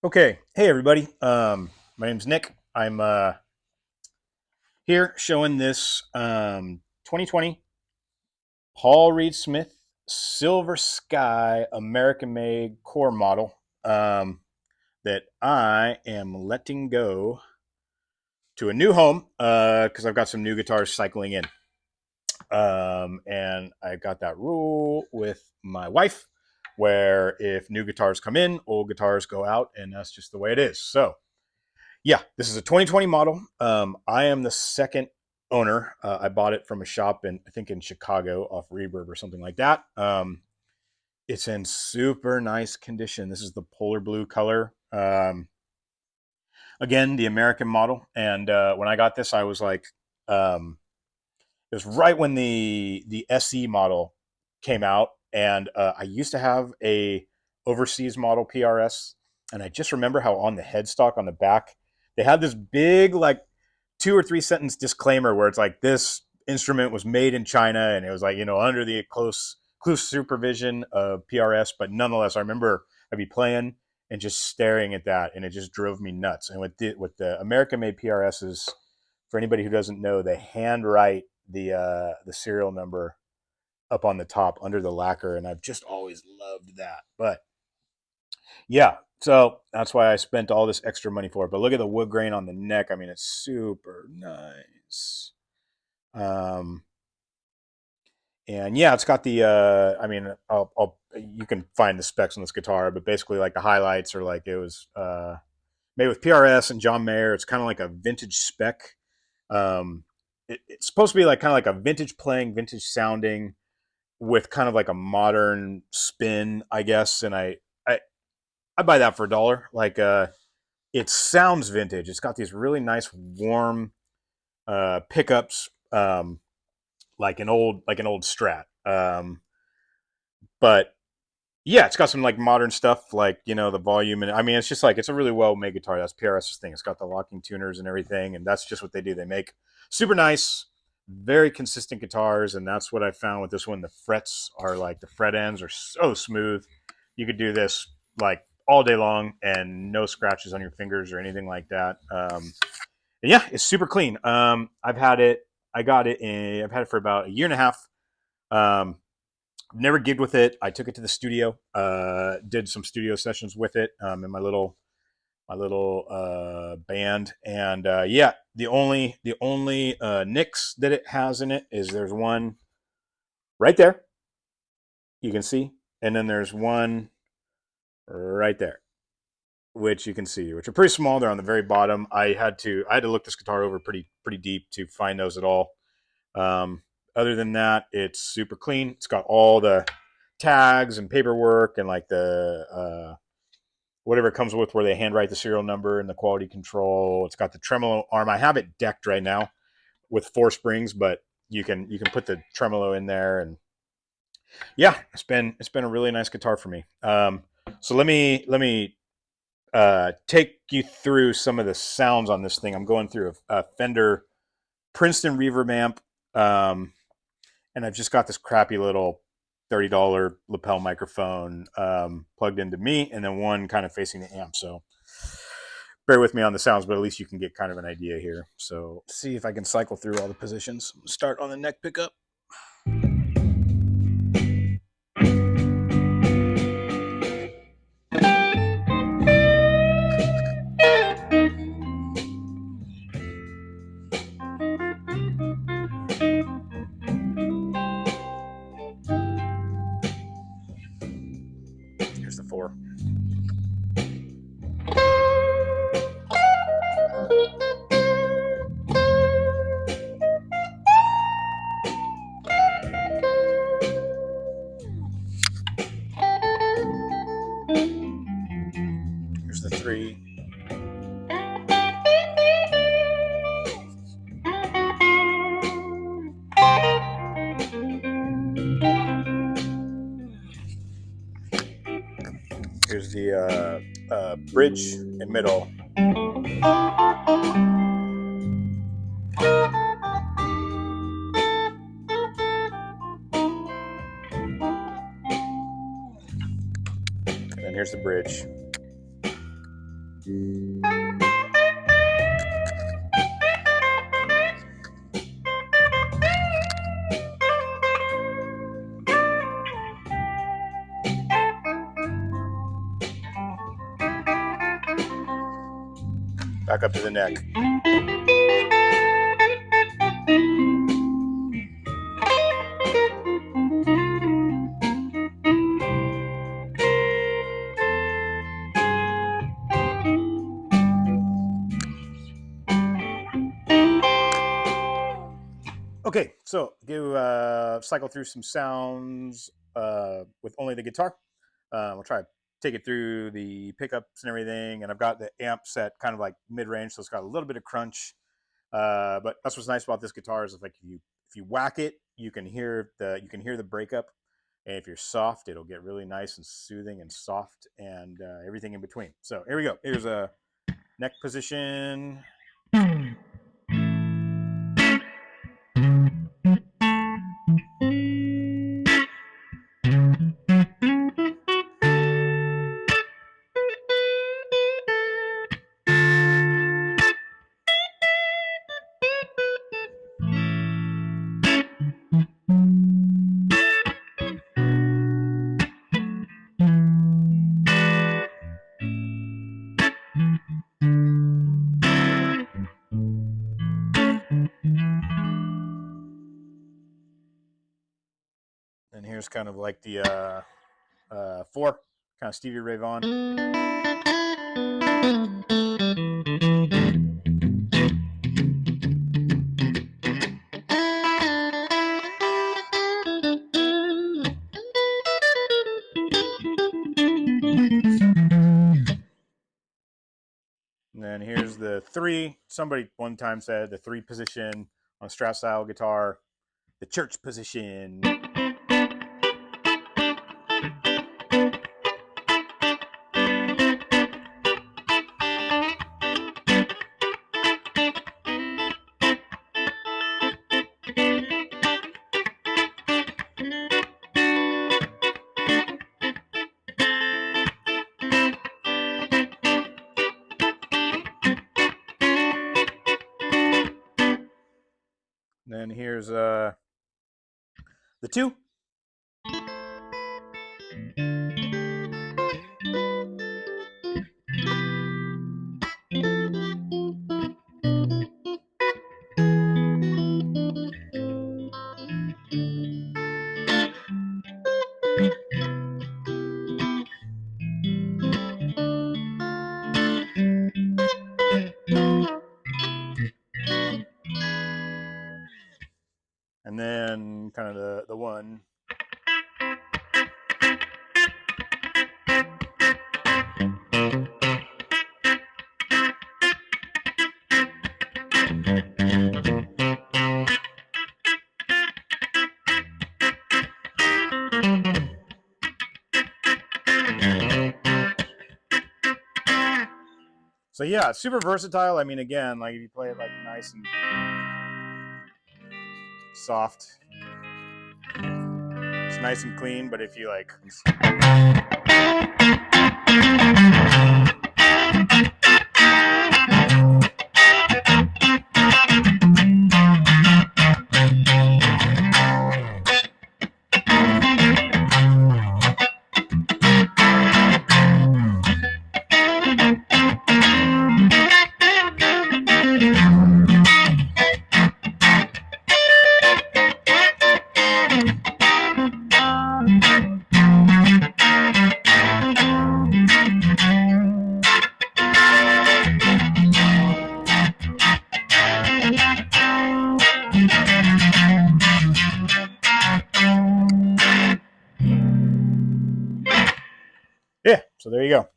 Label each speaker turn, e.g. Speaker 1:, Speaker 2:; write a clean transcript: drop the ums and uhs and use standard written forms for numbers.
Speaker 1: Okay, hey everybody. My name's Nick. I'm here showing this 2020 Paul Reed Smith Silver Sky American made core model that I am letting go to a new home because I've got some new guitars cycling in. And I got that rule with my wife where if new guitars come in, old guitars go out, and that's just the way it is. So yeah, this is a 2020 model. I am the second owner. I bought it from a shop in, I think, in Chicago off Reverb or something like that. It's in super nice condition. This is the polar blue color. Again, the American model. And when I got this, I was like, it was right when the SE model came out, and I used to have a overseas model PRS, and I just remember how on the headstock on the back they had this big like 2 or 3 sentence disclaimer where it's like this instrument was made in China, and it was like under the close supervision of PRS, but nonetheless, I remember I'd be playing and just staring at that, and it just drove me nuts. And with the American made PRSs, for anybody who doesn't know, they handwrite the serial number up on the top under the lacquer, and I've just always loved that. But yeah, so that's why I spent all this extra money for it. But look at the wood grain on the neck. I mean, it's super nice. Um, and yeah, it's got the. I mean, you can find the specs on this guitar, but basically, like the highlights are like it was made with PRS and John Mayer. It's kind of like a vintage spec. It's supposed to be like kind of like a vintage playing, vintage sounding with kind of like a modern spin, I guess. And I buy that for $1. Like it sounds vintage. It's got these really nice warm pickups, like an old Strat. But yeah, it's got some like modern stuff, like the volume, and I mean, it's just like it's a really well made guitar. That's PRS's thing. It's got the locking tuners and everything, and that's just what they do. They make super nice, very consistent guitars, and that's what I found with this one. The frets are like the fret ends are so smooth. You could do this like all day long and no scratches on your fingers or anything like that. And yeah, it's super clean. I've had it. I got it. I've had it for about a year and a half. Um, Never gigged with it. I took it to the studio, did some studio sessions with it in my little band, and yeah, the only nicks that it has in it is there's one right there you can see, and then there's one right there which you can see, which are pretty small. They're on the very bottom. I had to look this guitar over pretty deep to find those at all. Um, Other than that, it's super clean. It's got all the tags and paperwork and like the whatever it comes with, where they handwrite the serial number and the quality control. It's got the tremolo arm. I have it decked right now with 4 springs, but you can put the tremolo in there, and yeah, it's been a really nice guitar for me. So let me take you through some of the sounds on this thing. I'm going through a Fender Princeton reverb amp, and I've just got this crappy little $30 lapel microphone plugged into me, and then one kind of facing the amp. So bear with me on the sounds, but at least you can get kind of an idea here. So see if I can cycle through all the positions. Start on the neck pickup. Here's the 4. Here's the 3. Here's the bridge and middle. And then here's the bridge. Back up to the neck. Okay, so cycle through some sounds with only the guitar. We'll try to take it through the pickups and everything, and I've got the amp set kind of like mid range, so it's got a little bit of crunch. But that's what's nice about this guitar is if you whack it, you can hear the breakup, and if you're soft, it'll get really nice and soothing and soft and everything in between. So here we go. Here's a neck position. And here's kind of like the 4, kind of Stevie Ray Vaughan. And then here's the 3. Somebody one time said the 3 position on a Strat style guitar, the church position. And then here's the 2. And then kind of the 1. So yeah, it's super versatile. I mean, again, like if you play it like nice and soft, it's nice and clean. But if you like, yeah. So there you go.